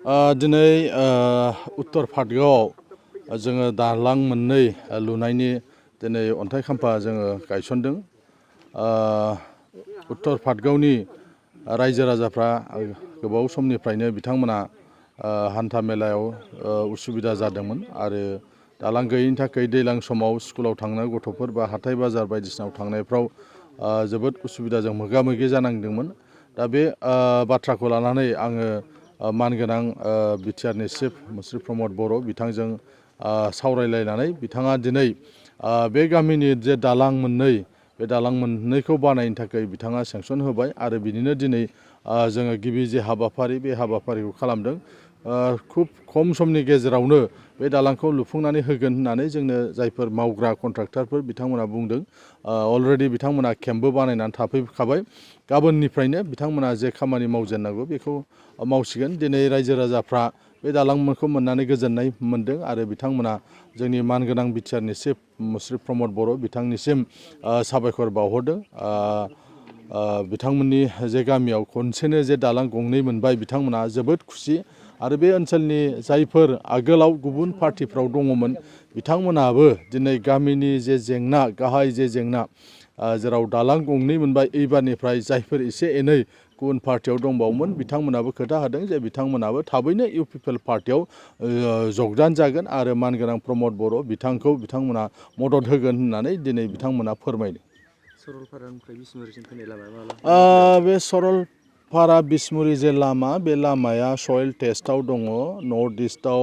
दिनै उत्तर पाटगावआव जोङो दालां मोननै लुनायनि दिनै अन्थाइ खाम्फा जोङो गायसनदों। उत्तर पाटगावनि रायजो राजाफ्रा गोबाव समनिफ्रायनो बिथांमोना हान्था मेलायाव उसुबिदा जादोंमोन आरो दालां गैयैनि थाखाय दैज्लां समाव स्कुलाव थांनाय गथ'फोर बा हाथाय बाजार बायदिसिनायाव थांनायफ्राव जोबोद उसुबिदाजों मोगा मोगि जानांदोंमोन। दा बे बाथ्राखौ लानानै आङो मानगोनां बिटिआरनि चिफ मुस्रि प्रमद बर' बिथांजों सावरायलायनानै बिथाङा दिनै बे गामिनि जे दालां मोननै बे दालां मोननैखौ बानायनो थाखाय बिथाङा सेंसन होबाय आरो बिनिनो दिनै जोङो गिबि जे हाबाफारि बे हाबाफारिखौ खालामदों। खुब खम समनि गेजेरावनो बे दालांखौ लुफुंनानै होगोन होननानै जोंनो जायफोर मावग्रा कन्ट्राक्टरफोर बिथांमोना बुंदों। अलरेडि बिथांमोना केम्पबो बानायनानै थाफैखाबाय। गाबोननिफ्रायनो बिथांमोना जे खामानि मावजेननांगौ बेखौ मावसिगोन। दिनै रायजो राजाफ्रा बे दालांखौ मोननानै गोजोननाय मोन्दों आरो बिथांमोना जोंनि मानगोनां बिटिआरनि चिफ मुस्रि प्रमद बर' बिथांनिसिम साबायखर बावहरदों। बिथांमोननि जे गामियाव खनसेनो जे दालां गंनै मोनबाय बिथांमोना जोबोद खुसि आरो बे ओनसोलनि जायफोर आगोलाव गुबुन पार्टिफ्राव दङमोन बिथांमोनाबो दिनै गामिनि जे जेंना गाहाय जे जेंना जेराव दालां गंनै मोनबाय एबारनिफ्राय जायफोर एसे एनै गुबुन पार्टियाव दंबावोमोन बिथांमोनाबो खोथा होदों जे बिथांमोनाबो थाबैनो इउपिपिएल पार्टियाव जगदान जागोन आरो मानगोनां प्रमद बर' बिथांखौ बिथांमोना मदद होगोन होननानै दिनै बिथांमोना फोरमायदों। सरलपारानिफ्राय बिसमुरिसिम फैनाय लामाया बे सरलपारा बिसमुरि जे लामा बे लामाया सयल टेस्टआव दङ। नर्थ इस्टआव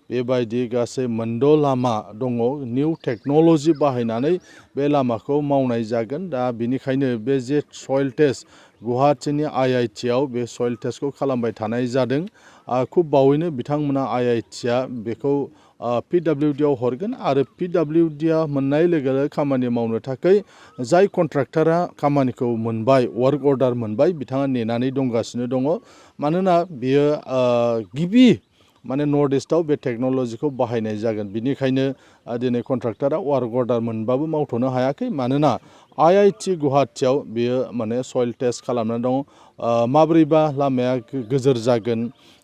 बेबायदि गासै मोनद' लामा दङ। निउ टेक्न'लजि बाहायनानै बे लामाखौ मावनाय जागोन। दा बिनिखायनो बे जे सयल टेस्ट गुवाहाटीनि IIT-आव बे सयल टेस्टखौ खालामबाय थानाय जादों। खुब बावैनो बिथांमोना IIT-आ बेखौ PWD-आव हरगोन आरो PWD-आ मोननाय लोगो लोगो खामानि मावनो थाखाय जाय कन्ट्राक्टरा खामानिखौ मोनबाय वार्क अर्डार मोनबाय बिथाङा नेनानै दंगासिनो दङ। मानोना बियो गिबि माने नर्थ इस्टआव बे टेक्न'लजिखौ बाहायनाय जागोन। बिनिखायनो दिनै कन्ट्राक्टरा वार्क अर्डार मोनबाबो मावथ'नो हायाखै। मानोना IIT गुवाहाटीआव बियो माने सयल टेस्ट खालामनानै दङ। माब्रैबा लामाया गोजोर जागोन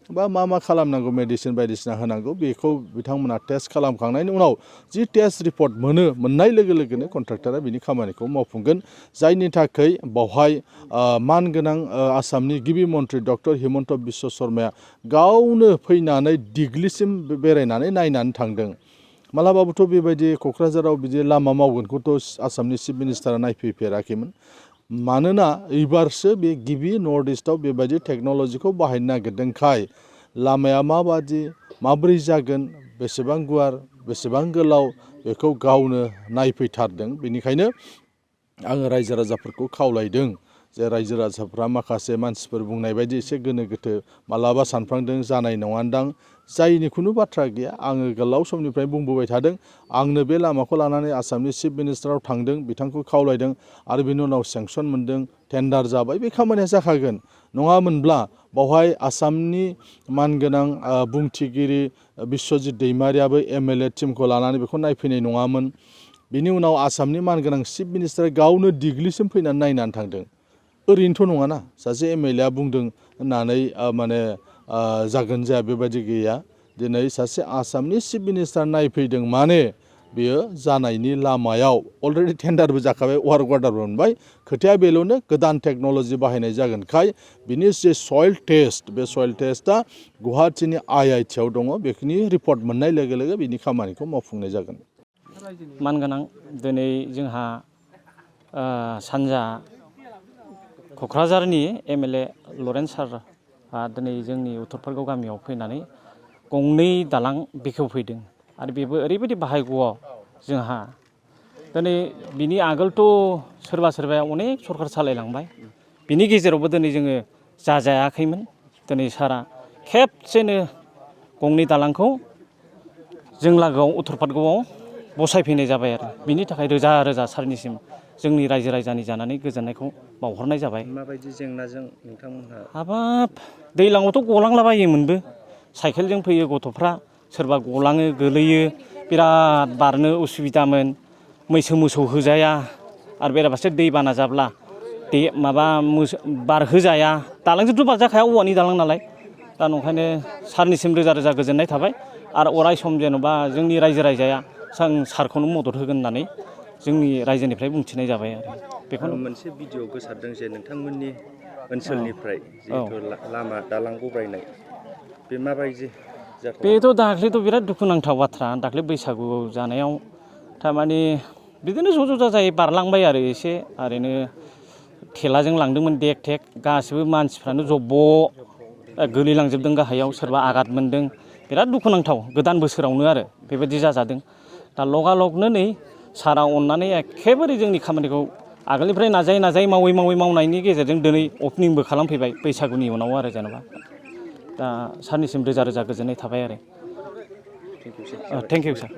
बा मा खालामनांगौ मेडिसिन बायदिसिना होनांगौ बेखौ बिथांमोना टेस्ट खालामखांनायनि उनाव जि टेस्ट रिपर्ट मोननाय लोगो लोगोनो कन्ट्राक्टरा बिनि खामानिखौ मावफुंगोन। जायनि थाखाय बावहाय मानगोनां आसामनि गिबि मन्त्रि डक्टर हिमन्त बिश्व शर्माया गावनो फैनानै दिग्लिसिम बेरायनानै नायनानै थांदों। मालाबाबोथ' बेबायदि क'क्राझाराव बिदि लामा मावगोनखौथ' आसामनि चिफ मिनिस्टारा नायफैफेराखैमोन। मानोना एबारसो बे गिबि नर्थ इस्टआव बेबायदि टेक्न'लजिखौ बाहायनो नागिरदोंखाय लामाया माब्रै जागोन बेसेबां गुवार बेसेबां गोलाव बेखौ गावनो नायफैथारदों। बेनिखायनो आङो रायजो राजाफोरखौ खावलायदों जे रायजो राजाफ्रा माखासे मानसिफोर बुंनाय बायदि एसे गोनो गोथो मालाबा सानफ्लांदों जानाय नङादां जायनि खुनु बाथ्रा गैया। आङो गोलाव समनिफ्राय बुंबोबाय थादों। आंनो बे लामाखौ लानानै आसामनि चिफ मिनिस्टाराव थांदों बिथांखौ खावलायदों आरो बिनि उनाव सेंसन मोनदों टेन्डार जाबाय बे खामानिया जाखागोन। नङामोनब्ला बावहाय आसामनि मानगोनां बुंथिगिरि बिश्वजित दैमारियाबो MLA टिमखौ लानानै बेखौ नायफैनाय नङामोन। बिनि उनाव आसामनि मानगोनां चिफ मिनिस्टारा गावनो दिग्लिसिम फैनानै नायनानै थांदों। ओरैनोथ' नङाना सासे MLA बुंदों होननानै माने जागोन जाया बेबायदि गैया। दिनै सासे आसामनि चिफ मिनिस्टार नायफैदों माने बेयो जानायनि लामायाव अलरेडि टेन्डारबो जाखाबाय वार्क अर्डारबो मोनबाय। खोथाया बेल'नो गोदान टेक्न'लजि बाहायनाय जागोनखाय बिनि जे सयल टेस्ट बे सयल टेस्टआ गुवाहाटीनि IIT-आव दङ। बेखिनि रिपर्ट मोननाय लोगो लोगो बिनि खामानिखौ मावफुंनाय जागोन। मानगोनां दिनै जोंहा सानजा क'क्राझारनि MLA लरेन्स सारआ दिनै जोंनि उत्तर पाटगाव गामियाव फैनानै गंनै दालां बेखेवफैदों आरो बेबो ओरैबायदि बाहायग'आव जोंहा दिनै बिनि आगोलथ' सोरबाया अनेक सरखार सालायलांबाय। बिनि गेजेरावबो दिनै जोङो जायाखैमोन। दिनै सारा खेबसेनो गंनै दालांखौ जों लागोआव उत्तर पाटगावआव बसायफैनाय जाबाय आरो बिनि थाखाय रोजा रोजा सारनिसिम जोंनि रायजो राजानि जानानै गोजोननायखौ बावहरनाय जाबाय। माबायदि जेंनाजों नोंथांमोनहा हाबाब दैज्लाङावथ' गलांलाबायोमोनबो साइकेलजों फैयो गथ'फ्रा सोरबा गलाङो गोलैयो बिराद बारनो उसुबिदामोन। मैसो मोसौ होजाया आरो बेराफारसे दैबाना जाब्ला बारहोजाया। दालांजोंथ' बारजाखाया औवानि दालां नालाय दा नंखायनो सारनिसिम रोजा रोजा गोजोननाय थाबाय आरो अराय सम जेन'बा जोंनि रायजो राजाया सारखौनो मदद होगोन होननानै जोंनि रायजोनिफ्राय बुंथिनाय जाबाय आरो बेखौनो मोनसे भिडिअ गोसारदों जे नोंथांमोननि ओनसोलनिफ्राय जिहेथु लामा दालां गब्रायनाय बे माबायदि जाथाय? बेथ' दाख्लैथ' बिराद दुखुनांथाव बाथ्रा। दाख्लै बैसागु जानायाव थारमाने बिदिनो ज' जाजाय बारलांबाय आरो एसे ओरैनो थेलाजों लांदोंमोन देक थेक गासिबो मानसिफ्रानो जब्ब' गोलैलांजोबदों गाहायाव, सोरबा आघात मोनदों। बिराद दुखुनांथाव गोदान बोसोरावनो आरो बेबायदि जाजादों। दा लगालगनो नै सारा अननानै एखेबारे जोंनि खामानिखौ आगोलनिफ्राय नाजायै मावनायनि गेजेरजों दिनै अपेनिंबो खालामफैबाय बैसागुनि उनाव आरो जेनेबा दा सारनिसिम रोजा रोजा गोजोननाय थाबाय आरो। Thank you sir.